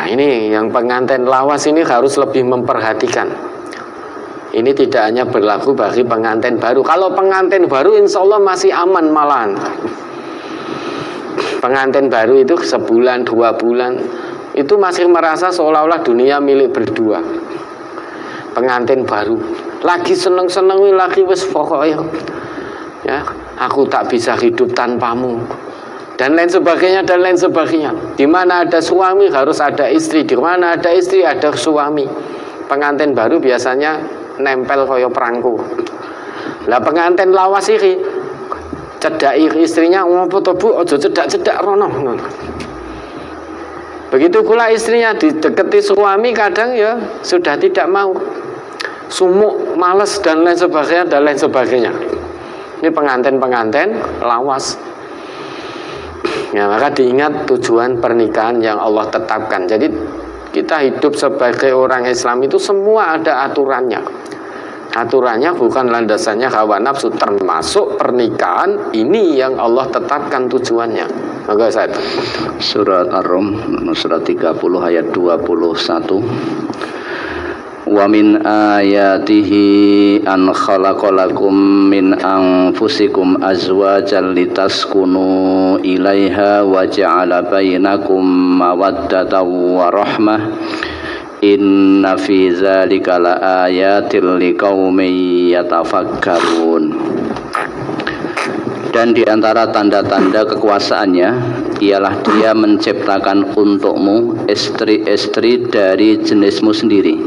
Nah ini yang pengantin lawas ini harus lebih memperhatikan. Ini tidak hanya berlaku bagi pengantin baru. Kalau pengantin baru insya Allah masih aman malahan. Pengantin baru itu sebulan, 2 bulan itu masih merasa seolah-olah dunia milik berdua. Pengantin baru lagi seneng-seneng, lagi wis pokoknya ya, aku tak bisa hidup tanpamu, dan lain sebagainya dan lain sebagainya. Di mana ada suami harus ada istri, di mana ada istri ada suami. Pengantin baru biasanya nempel koyo perangku. Lah pengantin lawas iki cedaki istrinya, ngopo to Bu, aja cedak-cedak rono. Begitu pula istrinya dideketi suami kadang ya sudah tidak mau, sumuk, males dan lain sebagainya dan lain sebagainya. Ini pengantin-pengantin lawas. Ya, maka diingat tujuan pernikahan yang Allah tetapkan. Jadi kita hidup sebagai orang Islam itu semua ada aturannya. Aturannya bukan landasannya hawa nafsu, termasuk pernikahan ini yang Allah tetapkan tujuannya. Maka saya Surat Ar-Rum surat 30 ayat 21. Wa min ayatihi an khalaqalakum min anfusikum azwajan litaskunu ilaiha wa ja'ala bainakum mawaddatan wa rahmah. Inna fi dzalika laayatil liqaumin yatafakkarun. Dan di antara tanda-tanda kekuasaannya ialah Dia menciptakan untukmu istri-istri dari jenismu sendiri,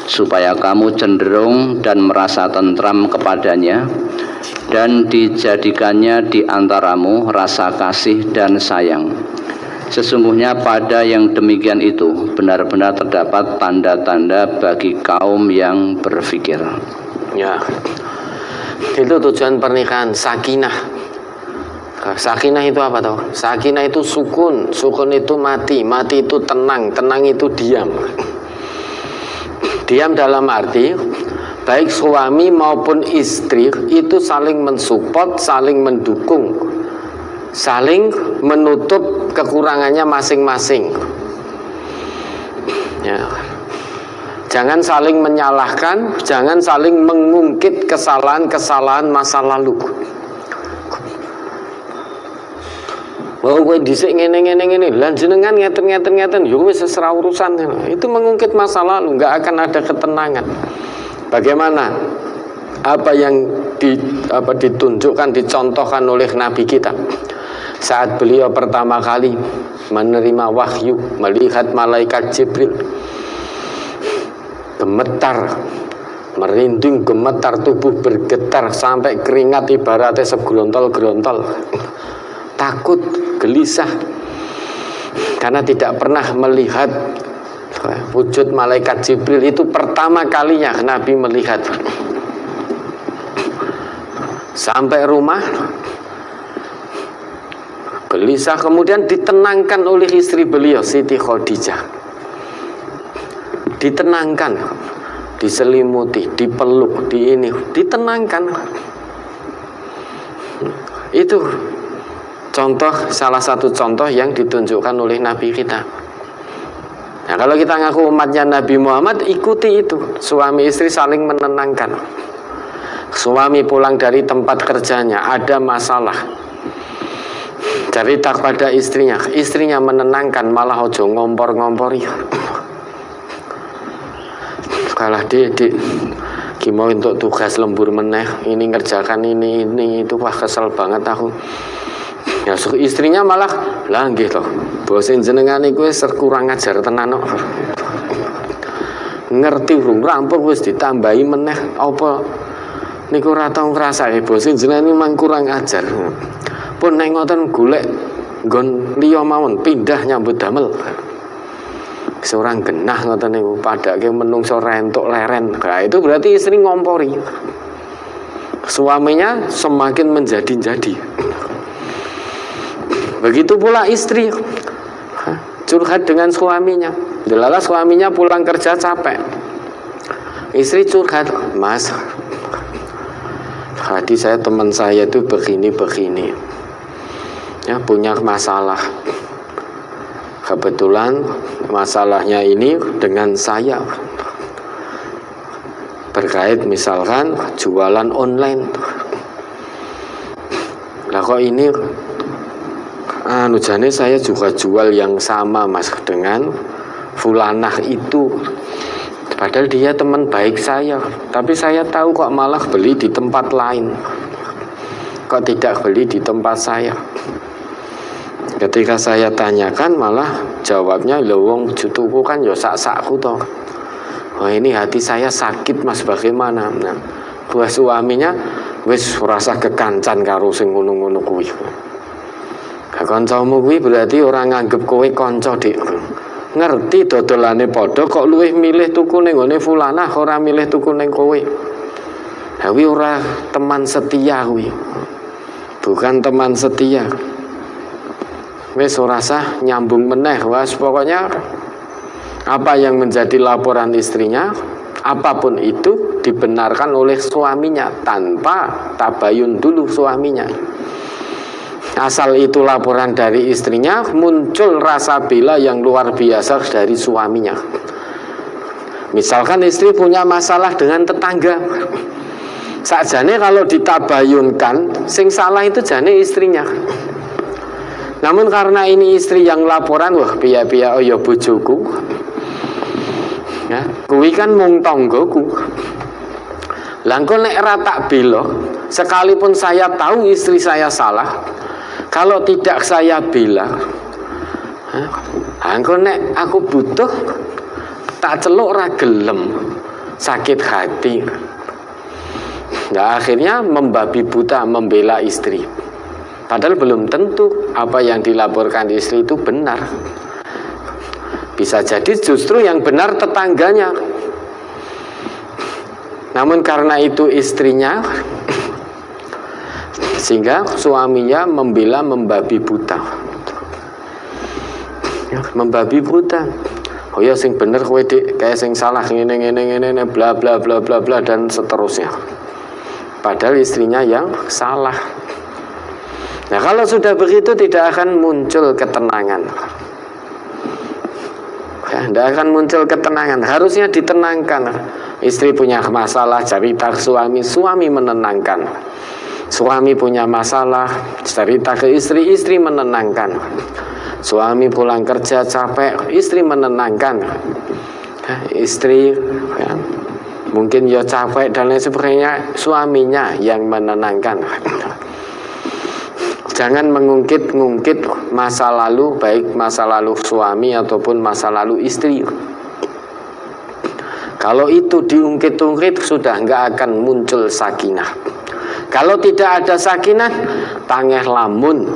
supaya kamu cenderung dan merasa tentram kepadanya, dan dijadikannya di antaramu rasa kasih dan sayang. Sesungguhnya pada yang demikian itu benar-benar terdapat tanda-tanda bagi kaum yang berfikir. Ya, itu tujuan pernikahan, sakinah. Sakinah itu apa toh? Sakinah itu sukun, sukun itu mati, mati itu tenang, tenang itu diam. Diam dalam arti baik suami maupun istri itu saling mensupport, saling mendukung, saling menutup kekurangannya masing-masing. Ya. Jangan saling menyalahkan, jangan saling mengungkit kesalahan-kesalahan masa lalu. Oh, gue dhisik ngene, lan jenengan ngeten, yo wis sesera urusan. Itu mengungkit masa lalu, enggak akan ada ketenangan. Bagaimana apa yang ditunjukkan, dicontohkan oleh Nabi kita saat beliau pertama kali menerima wahyu, melihat malaikat Jibril, gemetar, merinding, gemetar, tubuh bergetar sampai keringat ibaratnya segerontol-gerontol, takut, gelisah karena tidak pernah melihat wujud malaikat Jibril. Itu pertama kalinya Nabi melihat. Sampai rumah gelisah, kemudian ditenangkan oleh istri beliau Siti Khadijah. Ditenangkan, diselimuti, dipeluk, ditenangkan. Itu contoh, salah satu contoh yang ditunjukkan oleh Nabi kita. Nah, kalau kita ngaku umatnya Nabi Muhammad, ikuti itu. Suami istri saling menenangkan. Suami pulang dari tempat kerjanya, ada masalah, cerita pada istrinya, istrinya menenangkan, malah ojo ngompor-ngompori. Kalah di gimau untuk tugas lembur meneh, ini ngerjakan ini itu, wah kesel banget aku. Ya istrinya malah lah nggih to, bosen jenengan iku wis kurang ajar tenan kok. Ngerti urung rampung wis ditambahi meneh apa niku ora tau ngrasake bosen jenengan memang kurang ajar. Pun nek ngoten golek nggon liya mawon, pindah nyambut damel. Seorang genah ngoten niku padake menungso rentuk leren. Nah, itu berarti istri ngompori. Suaminya semakin menjadi-jadi. Begitu pula istri curhat dengan suaminya. Delala suaminya pulang kerja capek. Istri curhat, "Mas, tadi teman saya itu begini-begini. Ya, punya masalah. Kebetulan masalahnya ini dengan saya berkait misalkan jualan online. Lah kok ini jane saya juga jual yang sama Mas dengan fulanah itu, padahal dia teman baik saya, tapi saya tahu kok malah beli di tempat lain, kok tidak beli di tempat saya. Ketika saya tanyakan malah jawabnya, lho wong jutuku kan ya sak-sakku toh. Oh ini hati saya sakit Mas, bagaimana? Nah, buah suaminya wis rasa kekancan karo sing ngono-ngono kuwi. Kancamu kuwi berarti orang nganggep kowe kanca, Dik. Ngerti dodolane padha kok luwih milih tuku ning gone fulanah ora milih tuku ning kowe. Ha kuwi ora teman setia kuwi. Bukan teman setia. Wis ora sah nyambung meneh, was pokoknya apa yang menjadi laporan istrinya, apapun itu dibenarkan oleh suaminya tanpa tabayun dulu suaminya. Asal itu laporan dari istrinya, muncul rasa bela yang luar biasa dari suaminya. Misalkan istri punya masalah dengan tetangga, sakjane kalau ditabayunkan sing salah itu jane istrinya. Namun karena ini istri yang laporan, wah piye-piye oh ya bojoku, ya kuwi kan mung tanggoku. Lah engko nek ra tak bela, sekalipun saya tahu istri saya salah, kalau tidak saya bela, engko nek aku butuh tak celuk ra gelem, sakit hati. Nah akhirnya membabi buta membela istri. Padahal belum tentu apa yang dilaporkan istri itu benar. Bisa jadi justru yang benar tetangganya. Namun karena itu istrinya, sehingga suaminya membela membabi buta. Membabi buta. Oh ya sing bener kowe Dik, kayak sing salah ngene bla bla bla bla bla dan seterusnya. Padahal istrinya yang salah. Nah kalau sudah begitu tidak akan muncul ketenangan. Ya, tidak akan muncul ketenangan. Harusnya ditenangkan. Istri punya masalah, cerita ke suami, suami menenangkan. Suami punya masalah, cerita ke istri, istri menenangkan. Suami pulang kerja capek, istri menenangkan. Istri ya, mungkin ya capek dan lain sebagainya, suaminya yang menenangkan. Jangan mengungkit-ungkit masa lalu, baik masa lalu suami ataupun masa lalu istri. Kalau itu diungkit-ungkit sudah nggak akan muncul sakinah. Kalau tidak ada sakinah, tangeh lamun.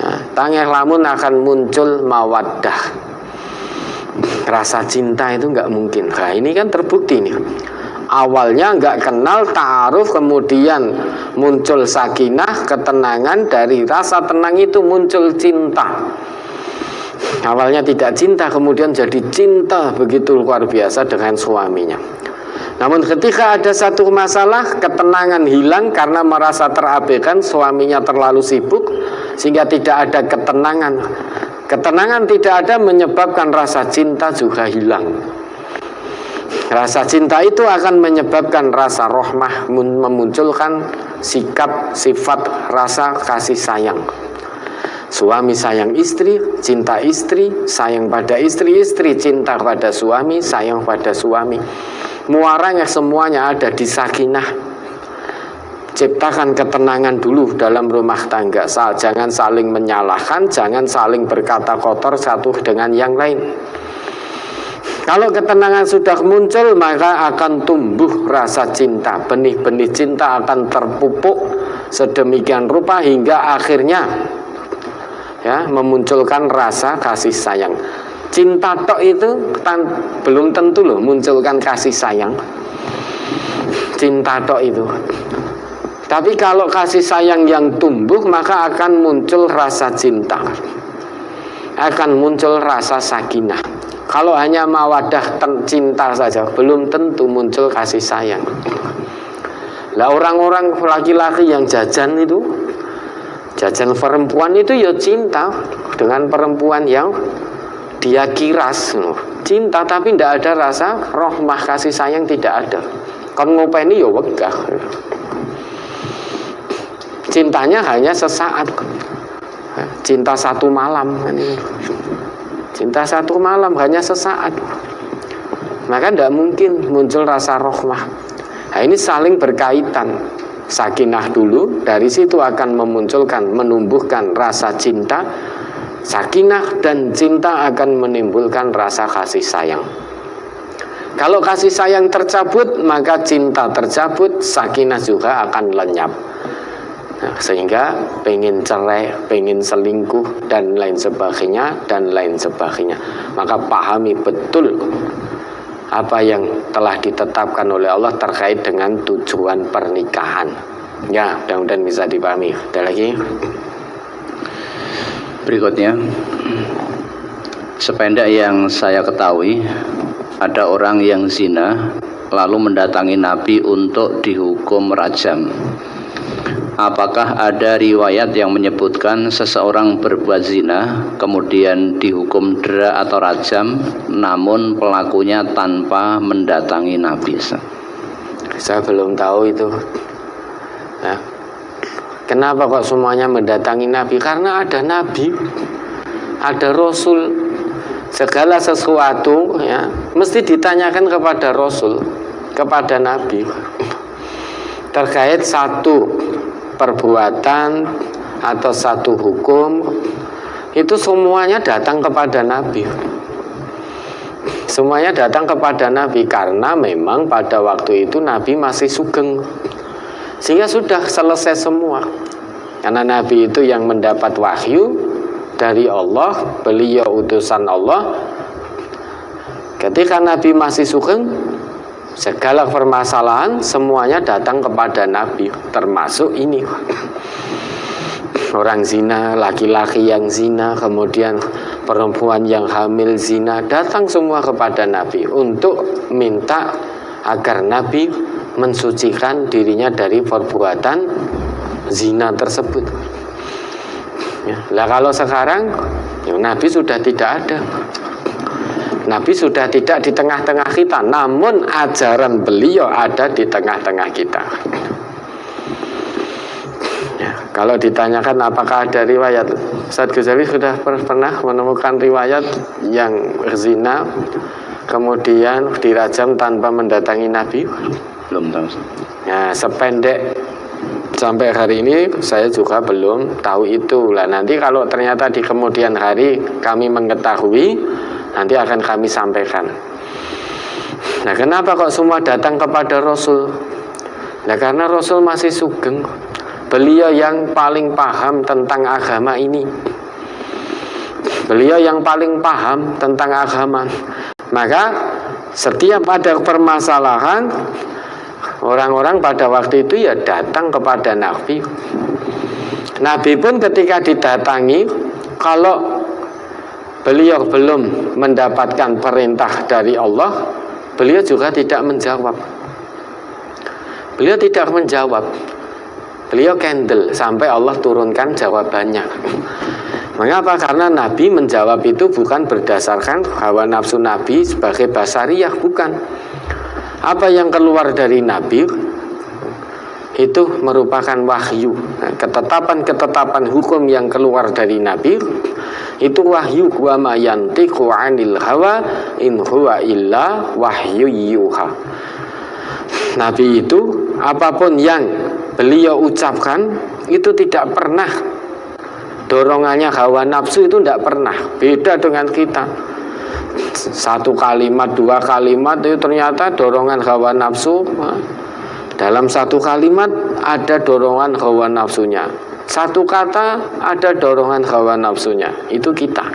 Ya, tangeh lamun akan muncul mawaddah. Rasa cinta itu nggak mungkin. Nah ini kan terbukti nih. Awalnya nggak kenal ta'aruf, kemudian muncul sakinah, ketenangan, dari rasa tenang itu muncul cinta. Awalnya tidak cinta, kemudian jadi cinta begitu luar biasa dengan suaminya. Namun ketika ada satu masalah, ketenangan hilang karena merasa terabaikan, suaminya terlalu sibuk sehingga tidak ada ketenangan. Ketenangan tidak ada menyebabkan rasa cinta juga hilang. Rasa cinta itu akan menyebabkan rasa rahmah, memunculkan sikap, sifat, rasa kasih sayang. Suami sayang istri, cinta istri, sayang pada istri, istri cinta pada suami, sayang pada suami. Muaranya semuanya ada di sakinah. Ciptakan ketenangan dulu dalam rumah tangga. Jangan saling menyalahkan, jangan saling berkata kotor satu dengan yang lain. Kalau ketenangan sudah muncul, maka akan tumbuh rasa cinta. Benih-benih cinta akan terpupuk sedemikian rupa hingga akhirnya ya memunculkan rasa kasih sayang. Cinta tok itu belum tentu loh munculkan kasih sayang. Cinta tok itu. Tapi kalau kasih sayang yang tumbuh, maka akan muncul rasa cinta. Akan muncul rasa sakinah. Kalau hanya mawadah cinta saja, belum tentu muncul kasih sayang. Lah orang-orang laki-laki yang jajan itu, jajan perempuan itu ya cinta dengan perempuan yang dia kiras, cinta tapi tidak ada rasa rahmah, kasih sayang tidak ada. Kon ngopeni ya wegah. Cintanya hanya sesaat, cinta satu malam, cinta satu malam hanya sesaat, maka tidak mungkin muncul rasa rahmah. Nah, ini saling berkaitan. Sakinah dulu, dari situ akan memunculkan, menumbuhkan rasa cinta. Sakinah dan cinta akan menimbulkan rasa kasih sayang. Kalau kasih sayang tercabut, maka cinta tercabut, sakinah juga akan lenyap. Nah, sehingga pengen cerai, pengen selingkuh, dan lain sebagainya, dan lain sebagainya. Maka pahami betul apa yang telah ditetapkan oleh Allah terkait dengan tujuan pernikahan. Ya, mudah-mudahan bisa dipahami. Ada lagi? Berikutnya, sependek yang saya ketahui, ada orang yang zina lalu mendatangi Nabi untuk dihukum rajam. Apakah ada riwayat yang menyebutkan seseorang berbuat zina kemudian dihukum dera atau rajam, namun pelakunya tanpa mendatangi Nabi? Saya belum tahu itu. Ya. Kenapa kok semuanya mendatangi Nabi? Karena ada Nabi, ada Rasul. Segala sesuatu ya mesti ditanyakan kepada Rasul, kepada Nabi, terkait satu perbuatan atau satu hukum. Itu semuanya datang kepada Nabi. Semuanya datang kepada Nabi karena memang pada waktu itu Nabi masih sugeng, sehingga sudah selesai semua. Karena Nabi itu yang mendapat wahyu dari Allah, beliau utusan Allah. Ketika Nabi masih sugeng, segala permasalahan semuanya datang kepada Nabi, termasuk ini. Orang zina, laki-laki yang zina, kemudian perempuan yang hamil zina, datang semua kepada Nabi untuk minta agar Nabi mensucikan dirinya dari perbuatan zina tersebut. Ya, lah kalau sekarang ya, Nabi sudah tidak ada. Nabi sudah tidak di tengah-tengah kita, namun ajaran beliau ada di tengah-tengah kita. Ya, kalau ditanyakan apakah ada riwayat, Ustaz Ghazali sudah pernah menemukan riwayat yang zina kemudian dirajam tanpa mendatangi Nabi? Belum tahu. Ya, sependek sampai hari ini saya juga belum tahu itu. Lah nanti kalau ternyata di kemudian hari kami mengetahui, nanti akan kami sampaikan. Nah, kenapa kok semua datang kepada Rasul? Nah, karena Rasul masih sugeng. Beliau yang paling paham tentang agama ini. Beliau yang paling paham tentang agama. Maka setiap ada permasalahan, orang-orang pada waktu itu ya datang kepada Nabi. Nabi pun ketika didatangi, kalau beliau belum mendapatkan perintah dari Allah, beliau juga tidak menjawab. Beliau tidak menjawab. Beliau kendel sampai Allah turunkan jawabannya. Mengapa? Karena Nabi menjawab itu bukan berdasarkan hawa nafsu Nabi sebagai basariyah, bukan. Apa yang keluar dari Nabi itu merupakan wahyu. Nah, ketetapan-ketetapan hukum yang keluar dari Nabi itu wahyu. Wa ma yantiqu 'anil hawa in huwa illa wahyu yuha. Nabi itu apapun yang beliau ucapkan itu tidak pernah dorongannya hawa nafsu, itu tidak pernah. Beda dengan kita. Satu kalimat, dua kalimat itu ternyata dorongan hawa nafsu. Dalam satu kalimat ada dorongan hawa nafsunya. Satu kata ada dorongan hawa nafsunya. Itu kita.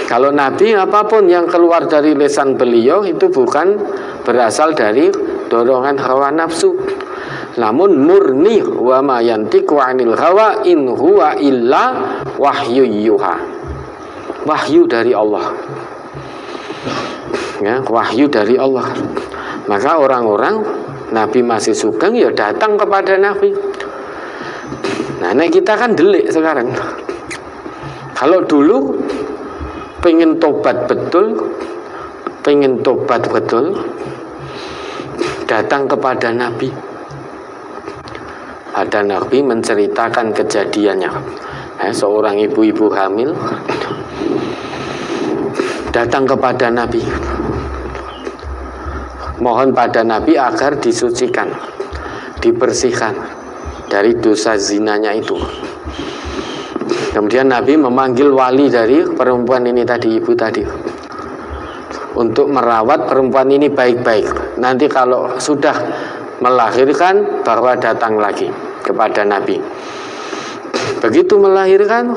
Kalau Nabi, apapun yang keluar dari lisan beliau itu bukan berasal dari dorongan hawa nafsu, namun murni. Wa ma yantiqu 'anil hawa in huwa illa wahyu yuha. Wahyu dari Allah. Ya, wahyu dari Allah. Maka orang-orang Nabi masih sugeng ya datang kepada Nabi. Nah, kita kan delik sekarang. Kalau dulu pengen tobat betul, datang kepada Nabi. Ada Nabi menceritakan kejadiannya. Seorang ibu-ibu hamil datang kepada Nabi, mohon pada Nabi agar disucikan, dibersihkan dari dosa zinanya itu. Kemudian Nabi memanggil wali dari perempuan ini tadi, ibu tadi, untuk merawat perempuan ini baik-baik. Nanti kalau sudah melahirkan, bahwa datang lagi kepada Nabi. Begitu melahirkan,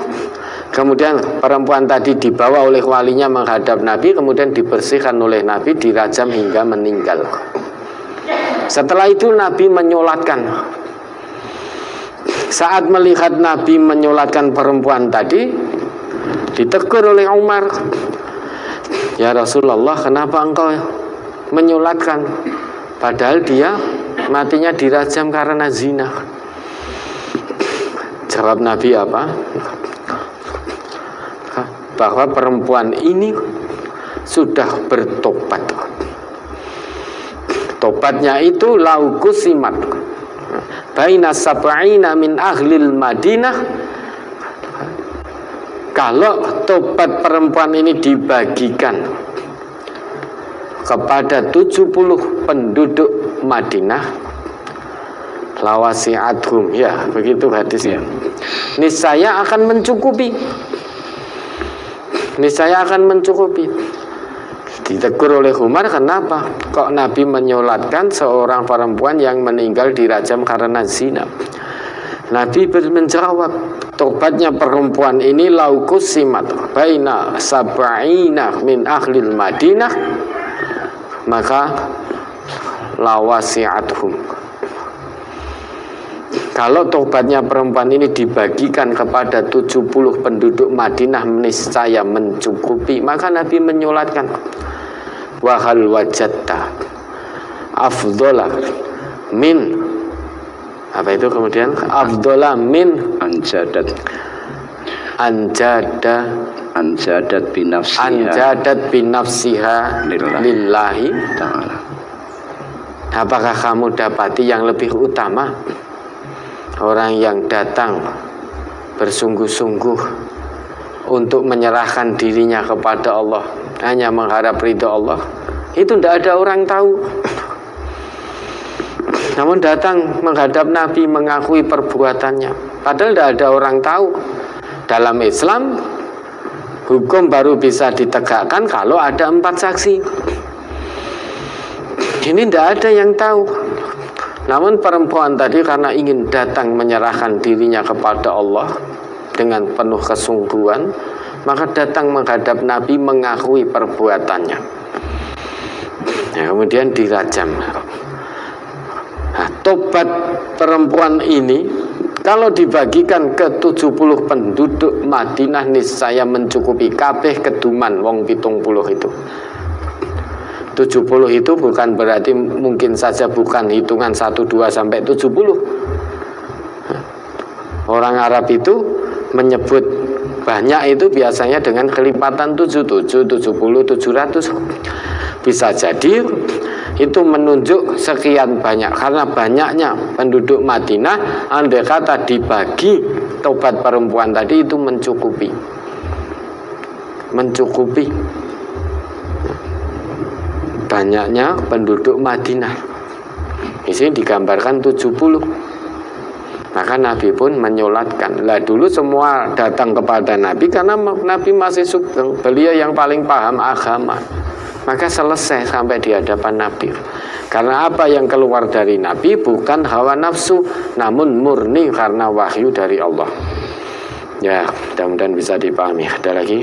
kemudian perempuan tadi dibawa oleh walinya menghadap Nabi, kemudian dibersihkan oleh Nabi, dirajam hingga meninggal. Setelah itu Nabi menyolatkan. Saat melihat Nabi menyolatkan perempuan tadi, ditegur oleh Umar, "Ya Rasulullah, kenapa engkau menyolatkan? Padahal dia matinya dirajam karena zina." Jawab Nabi apa? Bahwa perempuan ini sudah bertobat. Tobatnya itu laukusimat baina sab'ina min ahlil Madinah. Kalau tobat perempuan ini dibagikan kepada 70 penduduk Madinah, lawasi'athum, ya begitu hadisnya, niscaya akan mencukupi. Ditegur oleh Umar, kenapa kok Nabi menyolatkan seorang perempuan yang meninggal dirajam karena zina? Nabi menjawab, tobatnya perempuan ini laukusimat baina sab'ina min ahlil Madinah, maka lawasi'athum. Kalau tobatnya perempuan ini dibagikan kepada 70 penduduk Madinah, niscaya mencukupi. Maka Nabi menyolatkan, wahal wajadta afdola min, apa itu kemudian? Afdola min anjadat binafsiha lillahi ta'ala. Apakah kamu dapati yang lebih utama? Orang yang datang bersungguh-sungguh untuk menyerahkan dirinya kepada Allah, hanya mengharap ridho Allah, itu tidak ada orang tahu. Namun datang menghadap Nabi mengakui perbuatannya, padahal tidak ada orang tahu. Dalam Islam, hukum baru bisa ditegakkan kalau ada 4 saksi. Ini tidak ada yang tahu. Namun perempuan tadi karena ingin datang menyerahkan dirinya kepada Allah dengan penuh kesungguhan, maka datang menghadap Nabi mengakui perbuatannya. Kemudian dirajam. Tobat perempuan ini kalau dibagikan ke 70 penduduk Madinah, niscaya mencukupi kabeh keduman wong 70 itu. 70 itu bukan berarti mungkin saja bukan hitungan 1, 2 sampai 70. Orang Arab itu menyebut banyak itu biasanya dengan kelipatan 7, 70, 700. Bisa jadi itu menunjuk sekian banyak, karena banyaknya penduduk Madinah. Andai kata dibagi tobat perempuan tadi itu mencukupi. Banyaknya penduduk Madinah. Di sini digambarkan 70. Maka Nabi pun menyolatkan. Lah dulu semua datang kepada Nabi karena Nabi masih sugeng, beliau yang paling paham agama. Maka selesai sampai di hadapan Nabi. Karena apa yang keluar dari Nabi bukan hawa nafsu, namun murni karena wahyu dari Allah. Ya, mudah-mudahan bisa dipahami. Ada lagi?